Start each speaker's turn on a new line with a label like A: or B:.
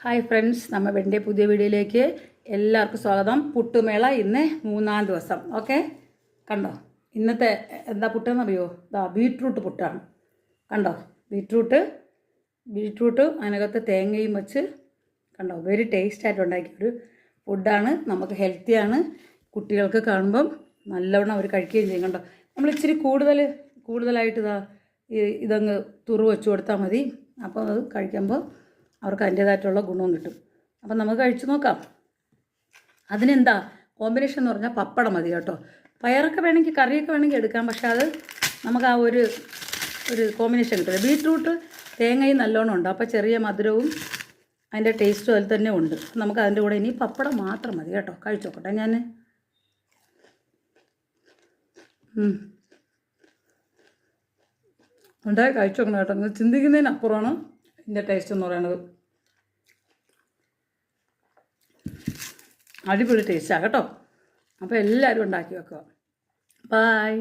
A: Hi friends, നമ്മൾ എൻ്റെ പുതിയ വീഡിയോയിലേക്ക് എല്ലാവർക്കും സ്വാഗതം. പുട്ടുമേള ഇന്ന് 3-ാം ദിവസം. ഓക്കെ, കണ്ടോ ഇന്നത്തെ എന്താ പുട്ടെന്നറിയോ? ബീട്രൂട്ട് പുട്ടാണ്. കണ്ടോ ബീട്രൂട്ട് അതിനകത്ത് തേങ്ങയും വെച്ച് കണ്ടോ, വെരി ടേസ്റ്റായിട്ട് ഉണ്ടാക്കിയൊരു ഫുഡാണ്. നമുക്ക് ഹെൽത്തിയാണ്. കുട്ടികൾക്ക് കാണുമ്പം നല്ലവണ്ണം അവർ കഴിക്കുകയും ചെയ്യും. കണ്ടോ, നമ്മൾ ഇച്ചിരി കൂടുതലായിട്ട് ഇതങ്ങ് തുറു വെച്ച് കൊടുത്താൽ മതി. അപ്പോൾ അത് കഴിക്കുമ്പോൾ അവർക്ക് അതിൻ്റേതായിട്ടുള്ള ഗുണവും കിട്ടും. അപ്പം നമുക്ക് കഴിച്ചു നോക്കാം. അതിനെന്താ കോമ്പിനേഷൻ എന്ന് പറഞ്ഞാൽ പപ്പടം മതി കേട്ടോ. പയറൊക്കെ വേണമെങ്കിൽ, കറിയൊക്കെ വേണമെങ്കിൽ എടുക്കാം. പക്ഷേ അത് നമുക്ക് ആ ഒരു കോമ്പിനേഷൻ കിട്ടില്ല. ബീട്രൂട്ട് തേങ്ങയും നല്ലോണം ഉണ്ട്. അപ്പോൾ ചെറിയ മധുരവും അതിൻ്റെ ടേസ്റ്റും അതിൽ തന്നെ ഉണ്ട്. നമുക്ക് അതിൻ്റെ കൂടെ ഇനി പപ്പടം മാത്രം മതി കേട്ടോ. കഴിച്ചു നോക്കട്ടെ ഞാൻ. ഉണ്ടായി കഴിച്ചു നോക്കണം കേട്ടോ. നിങ്ങൾ ചിന്തിക്കുന്നതിനപ്പുറമാണ് ഇതിൻ്റെ ടേസ്റ്റ് എന്ന് പറയുന്നത്. അടിപൊളി ടേസ്റ്റാണ് കേട്ടോ. അപ്പോൾ എല്ലാവരും ഉണ്ടാക്കി വെക്കുക. ബായ്.